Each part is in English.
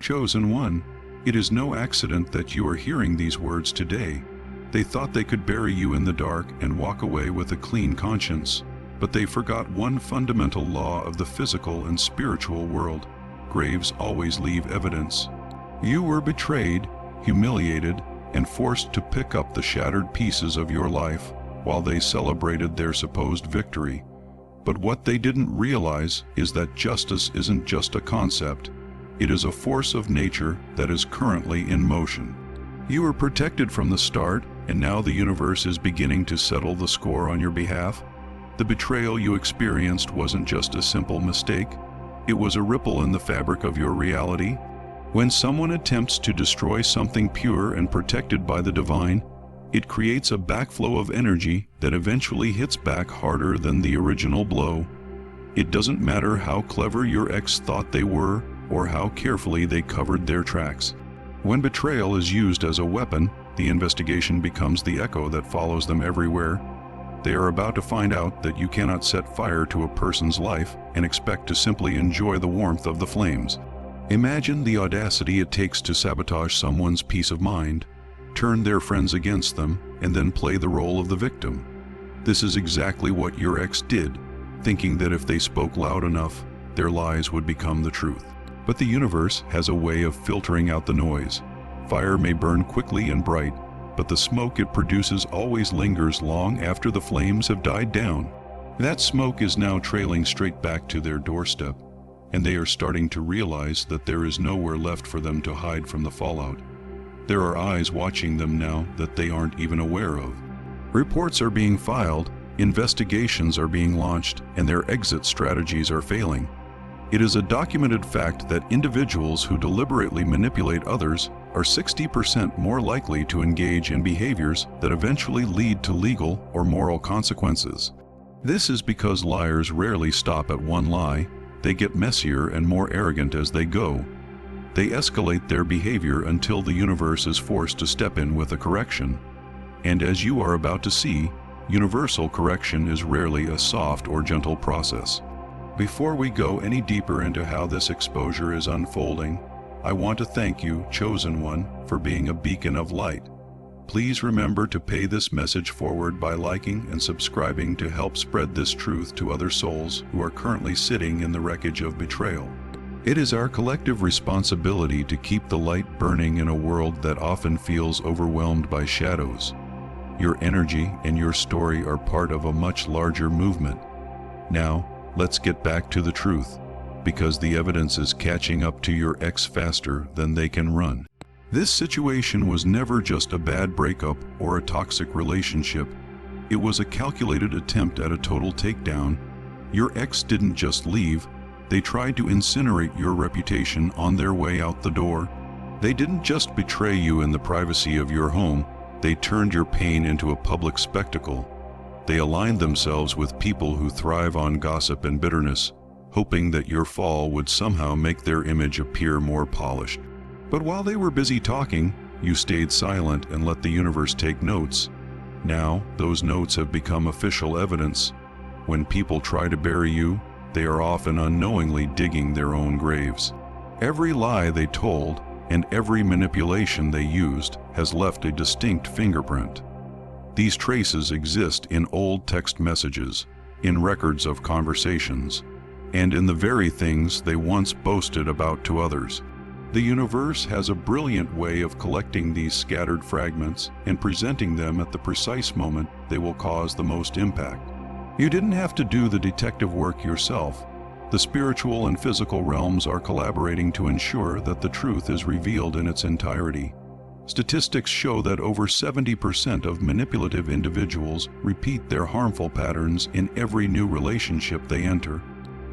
Chosen one, it is no accident that you are hearing these words today. They thought they could bury you in the dark and walk away with a clean conscience, but they forgot one fundamental law of the physical and spiritual world. Graves always leave evidence. You were betrayed, humiliated, and forced to pick up the shattered pieces of your life while they celebrated their supposed victory. But what they didn't realize is that justice isn't just a concept. It is a force of nature that is currently in motion. You were protected from the start, and now the universe is beginning to settle the score on your behalf. The betrayal you experienced wasn't just a simple mistake. It was a ripple in the fabric of your reality. When someone attempts to destroy something pure and protected by the divine, it creates a backflow of energy that eventually hits back harder than the original blow. It doesn't matter how clever your ex thought they were or how carefully they covered their tracks. When betrayal is used as a weapon, the investigation becomes the echo that follows them everywhere. They are about to find out that you cannot set fire to a person's life and expect to simply enjoy the warmth of the flames. Imagine the audacity it takes to sabotage someone's peace of mind, turn their friends against them, and then play the role of the victim. This is exactly what your ex did, thinking that if they spoke loud enough, their lies would become the truth. But the universe has a way of filtering out the noise. Fire may burn quickly and bright, but the smoke it produces always lingers long after the flames have died down. That smoke is now trailing straight back to their doorstep, and they are starting to realize that there is nowhere left for them to hide from the fallout. There are eyes watching them now that they aren't even aware of. Reports are being filed, investigations are being launched, and their exit strategies are failing. It is a documented fact that individuals who deliberately manipulate others are 60% more likely to engage in behaviors that eventually lead to legal or moral consequences. This is because liars rarely stop at one lie. They get messier and more arrogant as they go. They escalate their behavior until the universe is forced to step in with a correction. And as you are about to see, universal correction is rarely a soft or gentle process. Before we go any deeper into how this exposure is unfolding, I want to thank you, Chosen One, for being a beacon of light. Please remember to pay this message forward by liking and subscribing to help spread this truth to other souls who are currently sitting in the wreckage of betrayal. It is our collective responsibility to keep the light burning in a world that often feels overwhelmed by shadows. Your energy and your story are part of a much larger movement. Now, let's get back to the truth, because the evidence is catching up to your ex faster than they can run. This situation was never just a bad breakup or a toxic relationship. It was a calculated attempt at a total takedown. Your ex didn't just leave, they tried to incinerate your reputation on their way out the door. They didn't just betray you in the privacy of your home, they turned your pain into a public spectacle. They aligned themselves with people who thrive on gossip and bitterness, hoping that your fall would somehow make their image appear more polished. But while they were busy talking, you stayed silent and let the universe take notes. Now, those notes have become official evidence. When people try to bury you, they are often unknowingly digging their own graves. Every lie they told and every manipulation they used has left a distinct fingerprint. These traces exist in old text messages, in records of conversations, and in the very things they once boasted about to others. The universe has a brilliant way of collecting these scattered fragments and presenting them at the precise moment they will cause the most impact. You didn't have to do the detective work yourself. The spiritual and physical realms are collaborating to ensure that the truth is revealed in its entirety. Statistics show that over 70% of manipulative individuals repeat their harmful patterns in every new relationship they enter.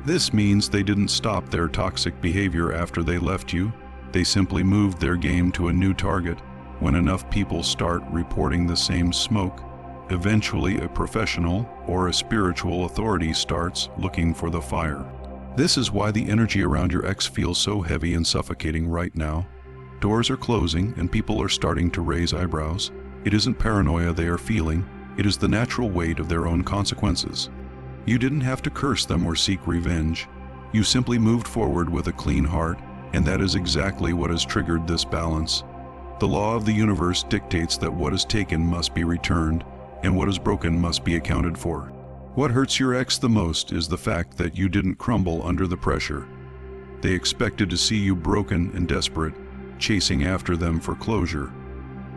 This means they didn't stop their toxic behavior after they left you. They simply moved their game to a new target. When enough people start reporting the same smoke, eventually a professional or a spiritual authority starts looking for the fire. This is why the energy around your ex feels so heavy and suffocating right now. Doors are closing and people are starting to raise eyebrows. It isn't paranoia they are feeling, it is the natural weight of their own consequences. You didn't have to curse them or seek revenge. You simply moved forward with a clean heart, And that is exactly what has triggered this balance. The law of the universe dictates that what is taken must be returned, and what is broken must be accounted for. What hurts your ex the most is the fact that you didn't crumble under the pressure. They expected to see you broken and desperate, chasing after them for closure.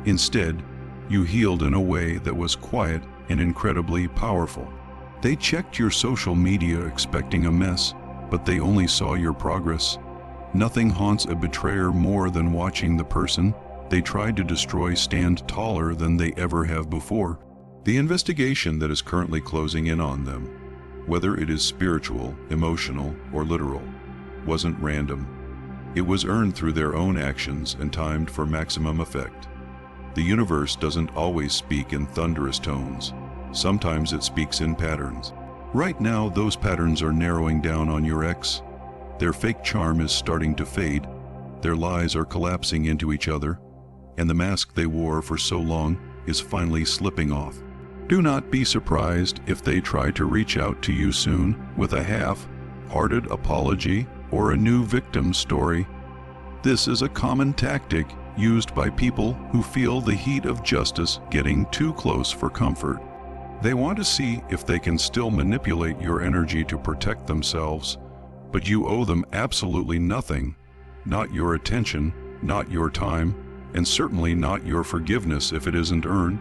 Instead, you healed in a way that was quiet and incredibly powerful. They checked your social media expecting a mess, but they only saw your progress. Nothing haunts a betrayer more than watching the person they tried to destroy stand taller than they ever have before. The investigation that is currently closing in on them, whether it is spiritual, emotional, or literal, wasn't random. It was earned through their own actions and timed for maximum effect. The universe doesn't always speak in thunderous tones. Sometimes it speaks in patterns. Right now, those patterns are narrowing down on your ex. Their fake charm is starting to fade. Their lies are collapsing into each other, and the mask they wore for so long is finally slipping off. Do not be surprised if they try to reach out to you soon with a half-hearted apology or a new victim story. This is a common tactic used by people who feel the heat of justice getting too close for comfort. They want to see if they can still manipulate your energy to protect themselves, but you owe them absolutely nothing. Not your attention, not your time, and certainly not your forgiveness if it isn't earned.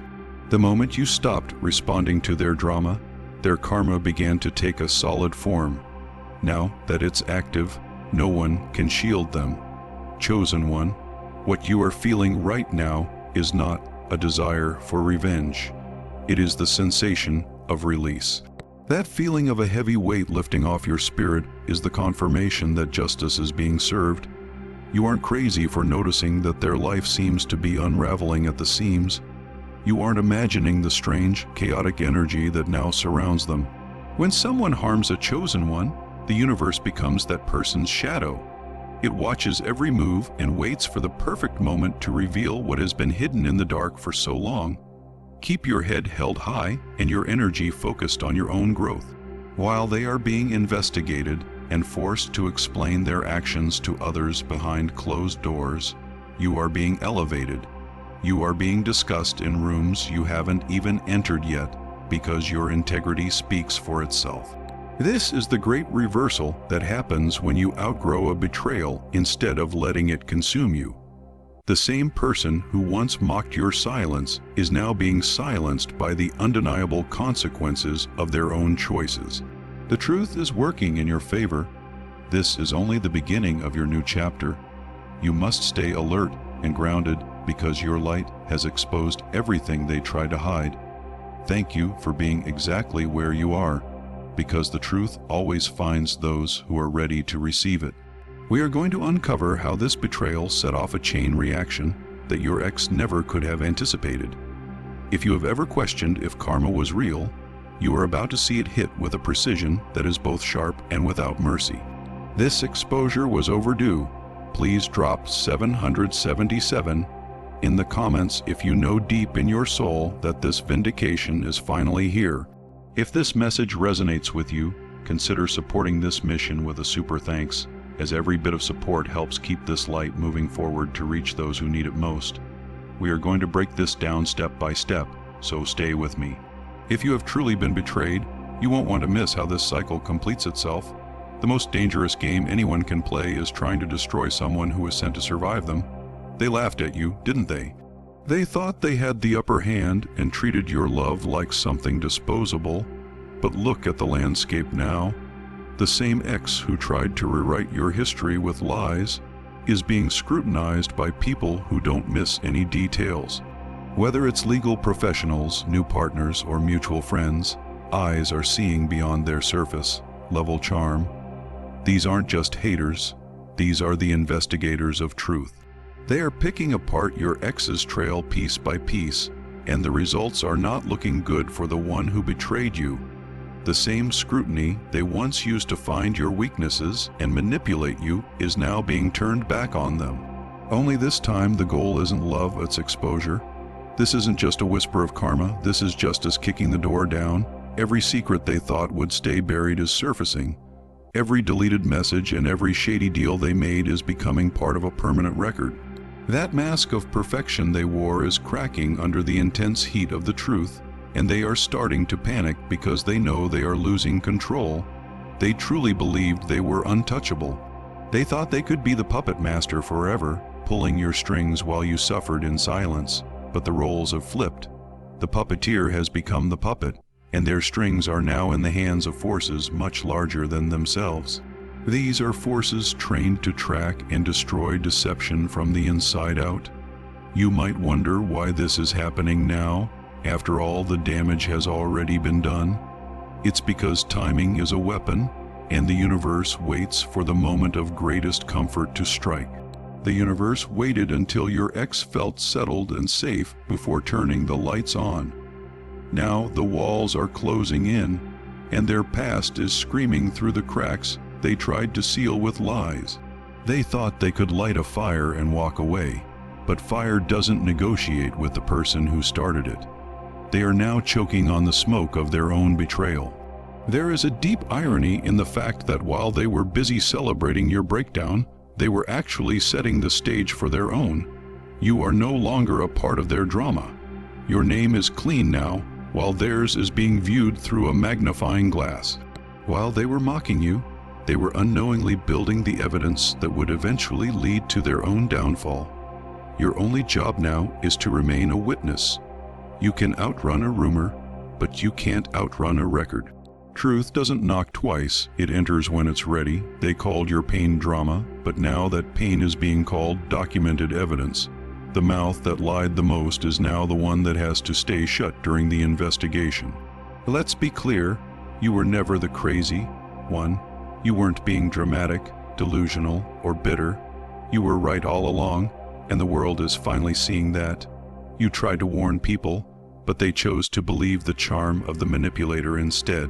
The moment you stopped responding to their drama, their karma began to take a solid form. Now that it's active, no one can shield them. Chosen one, what you are feeling right now is not a desire for revenge. It is the sensation of release. That feeling of a heavy weight lifting off your spirit is the confirmation that justice is being served. You aren't crazy for noticing that their life seems to be unraveling at the seams. You aren't imagining the strange, chaotic energy that now surrounds them. When someone harms a chosen one, the universe becomes that person's shadow. It watches every move and waits for the perfect moment to reveal what has been hidden in the dark for so long. Keep your head held high and your energy focused on your own growth. While they are being investigated and forced to explain their actions to others behind closed doors, you are being elevated. You are being discussed in rooms you haven't even entered yet because your integrity speaks for itself. This is the great reversal that happens when you outgrow a betrayal instead of letting it consume you. The same person who once mocked your silence is now being silenced by the undeniable consequences of their own choices. The truth is working in your favor. This is only the beginning of your new chapter. You must stay alert and grounded because your light has exposed everything they try to hide. Thank you for being exactly where you are, because the truth always finds those who are ready to receive it. We are going to uncover how this betrayal set off a chain reaction that your ex never could have anticipated. If you have ever questioned if karma was real, you are about to see it hit with a precision that is both sharp and without mercy. This exposure was overdue. Please drop 777 in the comments if you know deep in your soul that this vindication is finally here. If this message resonates with you, consider supporting this mission with a super thanks, as every bit of support helps keep this light moving forward to reach those who need it most. We are going to break this down step by step, so stay with me. If you have truly been betrayed, you won't want to miss how this cycle completes itself. The most dangerous game anyone can play is trying to destroy someone who is sent to survive them. They laughed at you, didn't they? They thought they had the upper hand and treated your love like something disposable. But look at the landscape now. The same ex who tried to rewrite your history with lies is being scrutinized by people who don't miss any details. Whether it's legal professionals, new partners, or mutual friends, eyes are seeing beyond their surface level charm. These aren't just haters, these are the investigators of truth. They are picking apart your ex's trail piece by piece, and the results are not looking good for the one who betrayed you. The same scrutiny they once used to find your weaknesses and manipulate you is now being turned back on them. Only this time the goal isn't love, it's exposure. This isn't just a whisper of karma, this is justice kicking the door down. Every secret they thought would stay buried is surfacing, Every deleted message and every shady deal they made is becoming part of a permanent record. That mask of perfection they wore is cracking under the intense heat of the truth, and they are starting to panic because they know they are losing control. They truly believed they were untouchable. They thought they could be the puppet master forever, pulling your strings while you suffered in silence. But the roles have flipped. The puppeteer has become the puppet, and their strings are now in the hands of forces much larger than themselves. These are forces trained to track and destroy deception from the inside out. You might wonder why this is happening now, after all the damage has already been done. It's because timing is a weapon, and the universe waits for the moment of greatest comfort to strike. The universe waited until your ex felt settled and safe before turning the lights on. Now the walls are closing in, and their past is screaming through the cracks they tried to seal with lies. They thought they could light a fire and walk away, but fire doesn't negotiate with the person who started it. They are now choking on the smoke of their own betrayal. There is a deep irony in the fact that while they were busy celebrating your breakdown, they were actually setting the stage for their own. You are no longer a part of their drama. Your name is clean now, while theirs is being viewed through a magnifying glass. While they were mocking you, they were unknowingly building the evidence that would eventually lead to their own downfall. Your only job now is to remain a witness. You can outrun a rumor, but you can't outrun a record. Truth doesn't knock twice, it enters when it's ready. They called your pain drama, but now that pain is being called documented evidence. The mouth that lied the most is now the one that has to stay shut during the investigation. Let's be clear, you were never the crazy one. You weren't being dramatic, delusional, or bitter. You were right all along, and the world is finally seeing that. You tried to warn people, but they chose to believe the charm of the manipulator instead.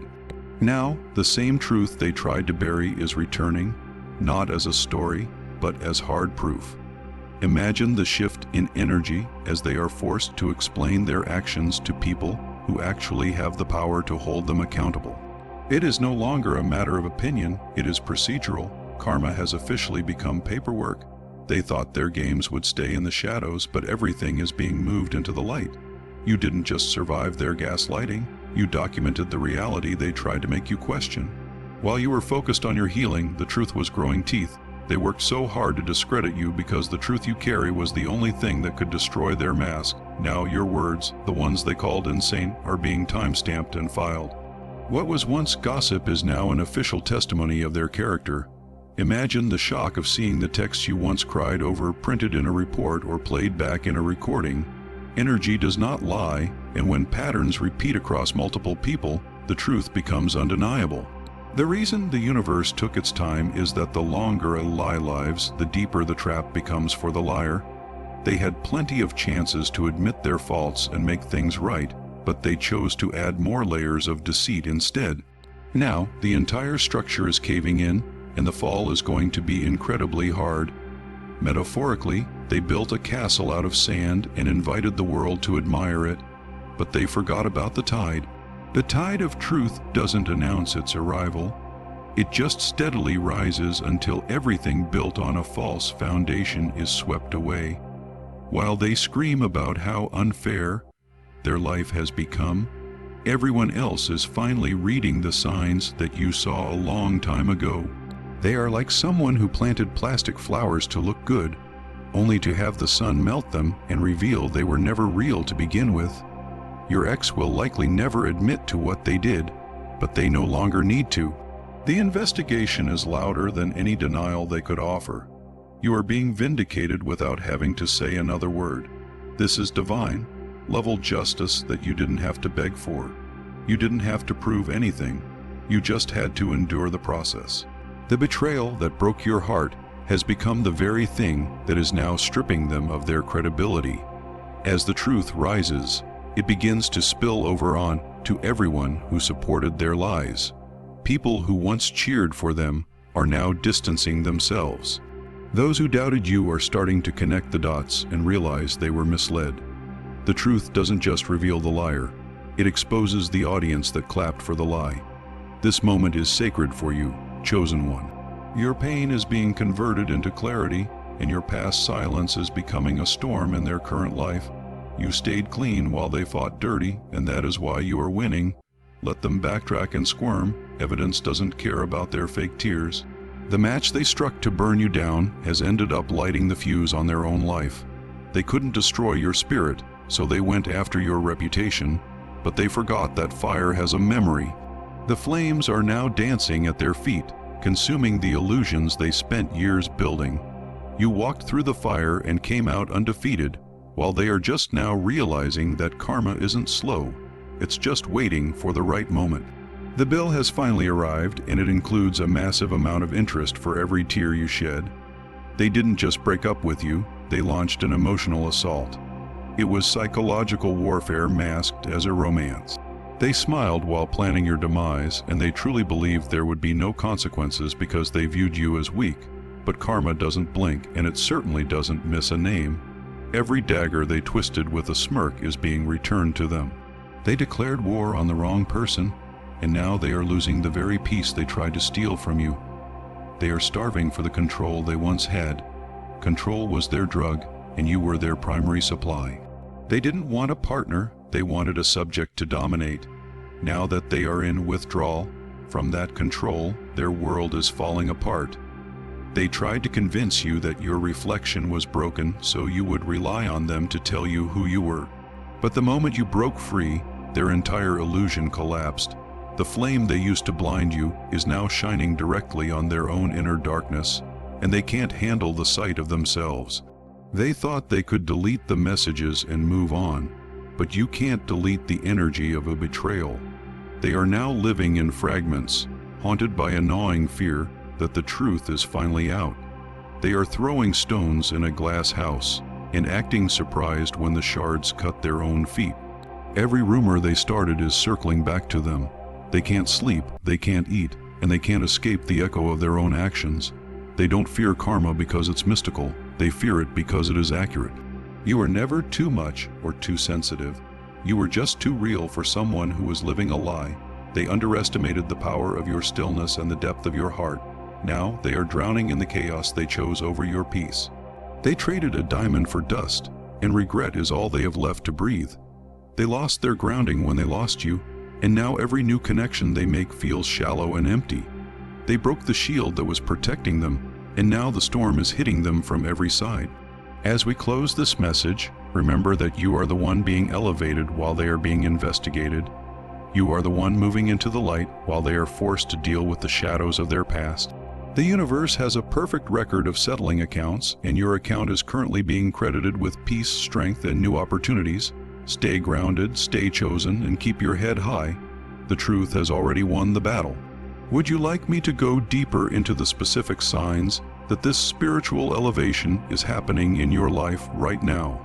Now, the same truth they tried to bury is returning, not as a story, but as hard proof. Imagine the shift in energy as they are forced to explain their actions to people who actually have the power to hold them accountable. It is no longer a matter of opinion, it is procedural. Karma has officially become paperwork. They thought their games would stay in the shadows, but everything is being moved into the light. You didn't just survive their gaslighting, you documented the reality they tried to make you question. While you were focused on your healing, the truth was growing teeth. They worked so hard to discredit you because the truth you carry was the only thing that could destroy their mask. Now your words, the ones they called insane, are being time-stamped and filed. What was once gossip is now an official testimony of their character. Imagine the shock of seeing the texts you once cried over printed in a report or played back in a recording. Energy does not lie, and when patterns repeat across multiple people, the truth becomes undeniable. The reason the universe took its time is that the longer a lie lives, the deeper the trap becomes for the liar. They had plenty of chances to admit their faults and make things right, but they chose to add more layers of deceit instead. Now, the entire structure is caving in, and the fall is going to be incredibly hard. Metaphorically, they built a castle out of sand and invited the world to admire it, but they forgot about the tide. The tide of truth doesn't announce its arrival. It just steadily rises until everything built on a false foundation is swept away. While they scream about how unfair their life has become, everyone else is finally reading the signs that you saw a long time ago. They are like someone who planted plastic flowers to look good, only to have the sun melt them and reveal they were never real to begin with. Your ex will likely never admit to what they did, but they no longer need to. The investigation is louder than any denial they could offer. You are being vindicated without having to say another word. This is divine, level justice that you didn't have to beg for. You didn't have to prove anything. You just had to endure the process. The betrayal that broke your heart has become the very thing that is now stripping them of their credibility. As the truth rises, it begins to spill over on to everyone who supported their lies. People who once cheered for them are now distancing themselves. Those who doubted you are starting to connect the dots and realize they were misled. The truth doesn't just reveal the liar, it exposes the audience that clapped for the lie. This moment is sacred for you. chosen one. Your pain is being converted into clarity, and your past silence is becoming a storm in their current life. You stayed clean while they fought dirty, and that is why you are winning. Let them backtrack and squirm. Evidence doesn't care about their fake tears. The match they struck to burn you down has ended up lighting the fuse on their own life. They couldn't destroy your spirit, so they went after your reputation, but they forgot that fire has a memory. The flames are now dancing at their feet, consuming the illusions they spent years building. You walked through the fire and came out undefeated, while they are just now realizing that karma isn't slow. It's just waiting for the right moment. The bill has finally arrived, and it includes a massive amount of interest for every tear you shed. They didn't just break up with you, they launched an emotional assault. It was psychological warfare masked as a romance. They smiled while planning your demise, and they truly believed there would be no consequences because they viewed you as weak. But karma doesn't blink, and it certainly doesn't miss a name. Every dagger they twisted with a smirk is being returned to them. They declared war on the wrong person, and now they are losing the very peace they tried to steal from you. They are starving for the control they once had. Control was their drug, and you were their primary supply. They didn't want a partner, they wanted a subject to dominate. Now that they are in withdrawal from that control, their world is falling apart. They tried to convince you that your reflection was broken so you would rely on them to tell you who you were. But the moment you broke free, their entire illusion collapsed. The flame they used to blind you is now shining directly on their own inner darkness, and they can't handle the sight of themselves. They thought they could delete the messages and move on, but you can't delete the energy of a betrayal. They are now living in fragments, haunted by a gnawing fear that the truth is finally out. They are throwing stones in a glass house and acting surprised when the shards cut their own feet. Every rumor they started is circling back to them. They can't sleep, they can't eat, and they can't escape the echo of their own actions. They don't fear karma because it's mystical, they fear it because it is accurate. You are never too much or too sensitive. You were just too real for someone who was living a lie. They underestimated the power of your stillness and the depth of your heart. Now they are drowning in the chaos they chose over your peace. They traded a diamond for dust, and regret is all they have left to breathe. They lost their grounding when they lost you, and now every new connection they make feels shallow and empty. They broke the shield that was protecting them, and now the storm is hitting them from every side. As we close this message, remember that you are the one being elevated while they are being investigated. You are the one moving into the light while they are forced to deal with the shadows of their past. The universe has a perfect record of settling accounts, and your account is currently being credited with peace, strength, and new opportunities. Stay grounded, stay chosen, and keep your head high. The truth has already won the battle. Would you like me to go deeper into the specific signs that this spiritual elevation is happening in your life right now?